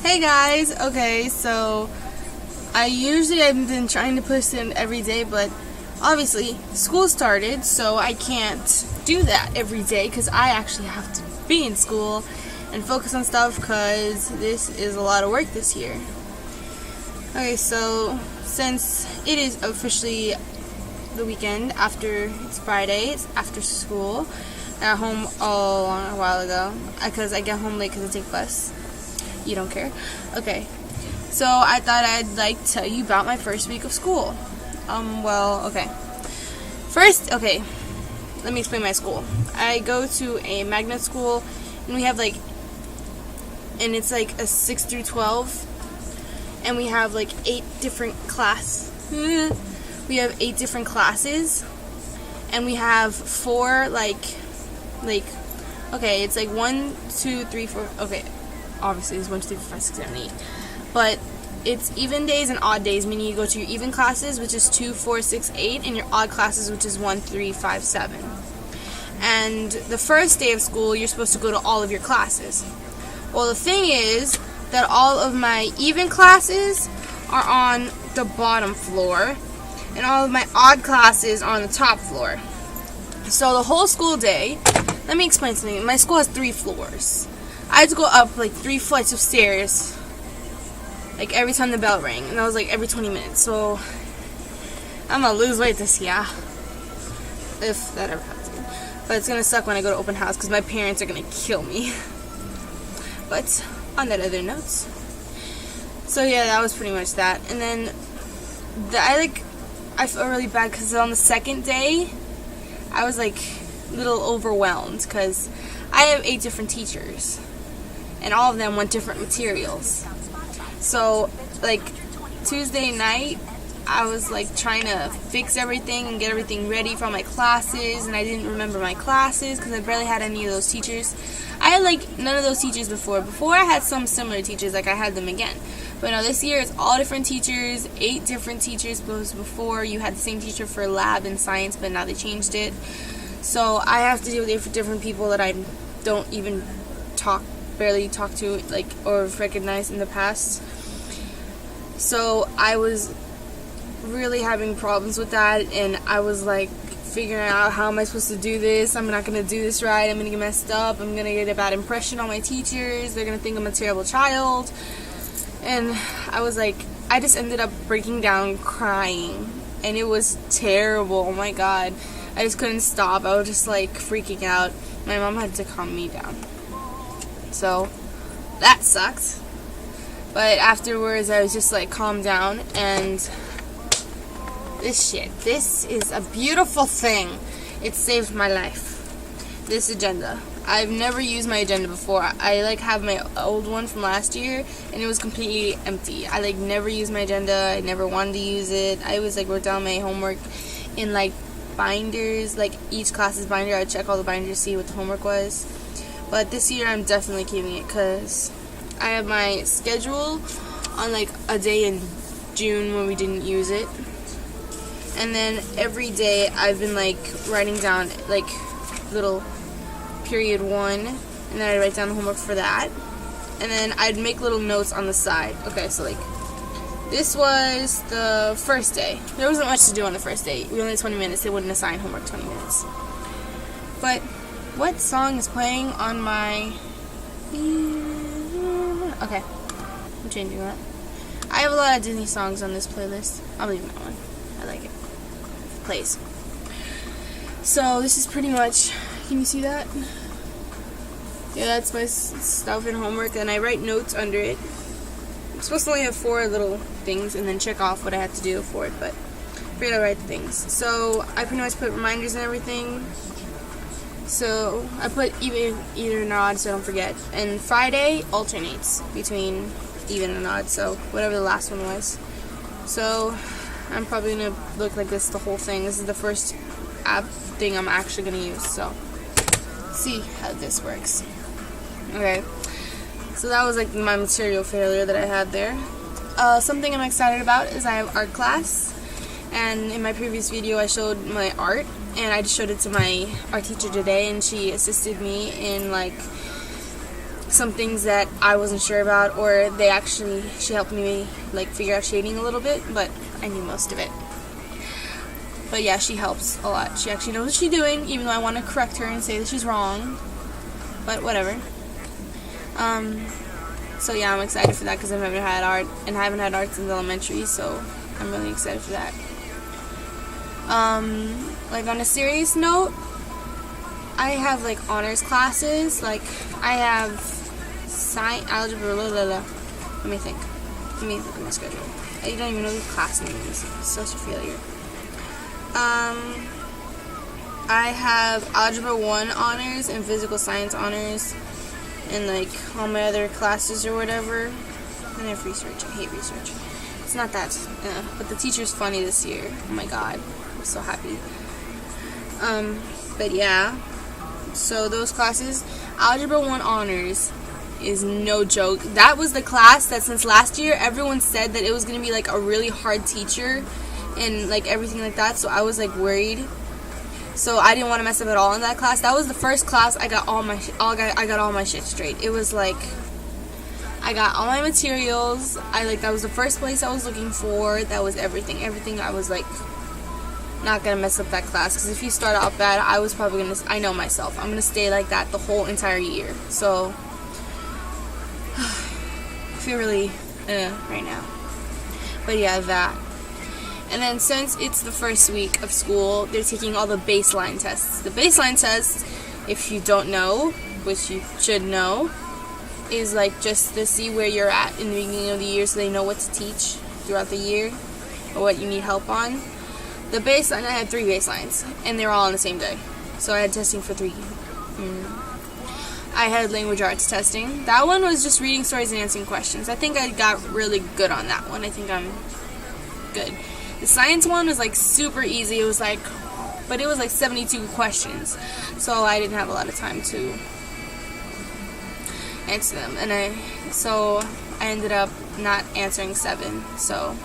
Hey guys, okay, so I've been trying to post them every day, but obviously school started, so I can't do that every day because I actually have to be in school and focus on stuff because this is a lot of work this year. Okay, so since it is officially the weekend after it's Friday, it's after school. I got home a while ago because I get home late because I take bus. You don't care. Okay. So I thought I'd like to tell you about my first week of school. Okay. First, okay, let me explain my school. I go to a magnet school, and we have and it's like a 6 through 12, and we have 8 different We have 8 different classes, and we have 4 okay, it's 1, 2, 3, 4. Okay, obviously it's 1, 2, 3, 4, 5, 6, 7, 8. But it's even days and odd days, meaning you go to your even classes, which is 2, 4, 6, 8, and your odd classes, which is 1, 3, 5, 7. And the first day of school, you're supposed to go to all of your classes. Well, the thing is that all of my even classes are on the bottom floor, and all of my odd classes are on the top floor. So the whole school day, let me explain something. My school has 3 floors. I had to go up 3 flights of stairs every time the bell rang, and that was every 20 minutes. So I'm gonna lose weight this year, if that ever happens again. But it's gonna suck when I go to open house because my parents are gonna kill me. But on that other notes, so yeah, that was pretty much that. And then I felt really bad because on the second day I was a little overwhelmed because I have 8 different teachers, and all of them want different materials. So, Tuesday night, I was, trying to fix everything and get everything ready for my classes, and I didn't remember my classes because I barely had any of those teachers. I had, none of those teachers before. Before, I had some similar teachers, I had them again. But now this year, it's all different teachers, 8 different teachers, because before, you had the same teacher for lab and science, but now they changed it. So, I have to deal with different people that I don't even barely talk to, or recognize in the past. So I was really having problems with that, and I was figuring out, how am I supposed to do this? I'm not going to do this right. I'm going to get messed up. I'm going to get a bad impression on my teachers. They're going to think I'm a terrible child. And I was I just ended up breaking down crying, and it was terrible. Oh my god. I just couldn't stop. I was just freaking out. My mom had to calm me down. So that sucked. But afterwards, I was just calmed down, and this is a beautiful thing. It saved my life. This agenda. I've never used my agenda before. I have my old one from last year, and it was completely empty. I never used my agenda. I never wanted to use it. I always wrote down my homework in binders, each class's binder. I'd check all the binders, see what the homework was. But this year, I'm definitely keeping it because I have my schedule on a day in June when we didn't use it, and then every day I've been writing down little period 1, and then I'd write down the homework for that, and then I'd make little notes on the side. Okay, so this was the first day. There wasn't much to do on the first day. We only had 20 minutes. They wouldn't assign homework 20 minutes. But what song is playing on my... Okay, I'm changing that. I have a lot of Disney songs on this playlist. I'll leave that one. I like it. It plays. So this is pretty much, can you see that? Yeah, that's my stuff and homework, and I write notes under it. I'm supposed to only have 4 little things and then check off what I have to do for it, but I figured I'd write the things. So I pretty much put reminders and everything. So I put either and odd so I don't forget. And Friday alternates between even and odd, so whatever the last one was. So I'm probably going to look like this the whole thing. This is the first app thing I'm actually going to use, so let's see how this works. Okay, so that was my material failure that I had there. Something I'm excited about is I have art class, and in my previous video I showed my art, and I just showed it to my art teacher today, and she assisted me in some things that I wasn't sure about, or she helped me like figure out shading a little bit, but I knew most of it. But yeah, she helps a lot. She actually knows what she's doing, even though I want to correct her and say that she's wrong. But whatever. So yeah, I'm excited for that because I've never had art, and I haven't had art since elementary, so I'm really excited for that. Like on a serious note, I have like honors classes. Like I have science, algebra, Let me think. Let me look at my schedule. I don't even know the class names. Such a failure. I have Algebra 1 honors and Physical Science honors and like all my other classes or whatever. And I have research. I hate research. It's not that, but the teacher's funny this year. Oh my god. I'm so happy. But yeah. So those classes, Algebra 1 honors is no joke. That was the class that since last year everyone said that it was going to be like a really hard teacher and like everything like that, so I was like worried. So I didn't want to mess up at all in that class. That was the first class I got all my shit straight. It was like I got all my materials. That was the first place I was looking for. That was everything. Everything I was like not gonna mess up that class, because if you start out bad, I was probably gonna. I know myself. I'm gonna stay like that the whole entire year. So I feel really right now. But yeah, that. And then since it's the first week of school, they're taking all the baseline tests. The baseline tests, if you don't know, which you should know, is like just to see where you're at in the beginning of the year so they know what to teach throughout the year or what you need help on. The baseline, I had 3 baselines, and they were all on the same day. So I had testing for 3. I had language arts testing. That one was just reading stories and answering questions. I think I got really good on that one. I think I'm good. The science one was like super easy. It was like 72 questions. So I didn't have a lot of time to answer them. And I ended up not answering 7. So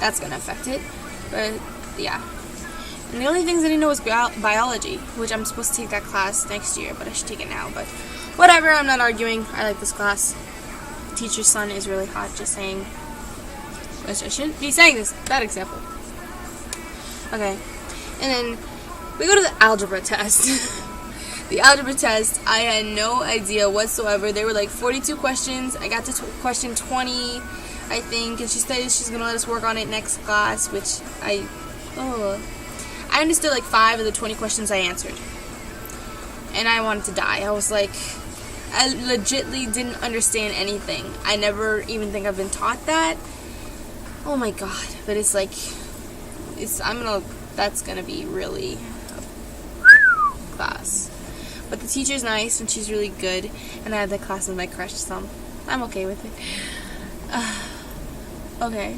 that's going to affect it. But yeah. And the only things I didn't know was biology, which I'm supposed to take that class next year, but I should take it now. But whatever, I'm not arguing. I like this class. The teacher's son is really hot, just saying. I shouldn't be saying this. Bad example. Okay. And then we go to the algebra test. The algebra test, I had no idea whatsoever. There were like 42 questions. I got to question 20, I think, and she said she's going to let us work on it next class, which I understood like 5 of the 20 questions I answered. And I wanted to die. I was like, I legitly didn't understand anything. I never even think I've been taught that. Oh my god. But it's like, that's gonna be really class. But the teacher's nice and she's really good. And I had that class with my crush, so I'm okay with it. Okay.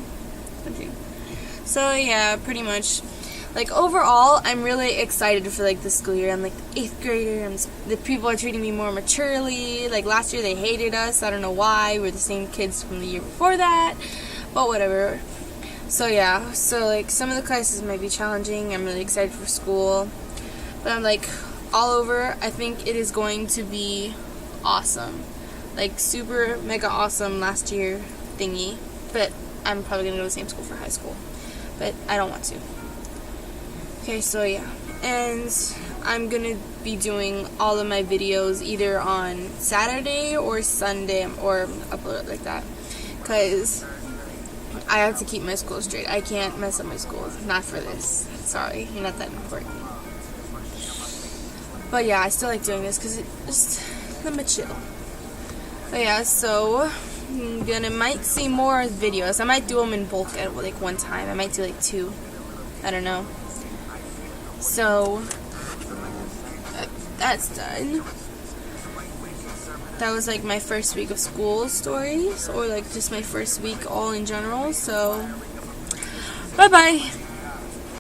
So yeah, pretty much. Like overall, I'm really excited for like the school year. I'm like the 8th grader. The people are treating me more maturely. Like last year they hated us. I don't know why. We're the same kids from the year before that. But whatever. So yeah. So like some of the classes might be challenging. I'm really excited for school. But I'm like all over. I think it is going to be awesome. Like super mega awesome last year thingy. But I'm probably going to go to the same school for high school. But I don't want to. Okay, so yeah, and I'm gonna be doing all of my videos either on Saturday or Sunday, or upload it like that, because I have to keep my school straight. I can't mess up my school, not for this. Sorry, you're not that important. But yeah, I still like doing this because it just, let me chill. But yeah, so might see more videos. I might do them in bulk at like one time. I might do like 2. I don't know. So that's done. That was like my first week of school stories, or like just my first week all in general. So bye bye.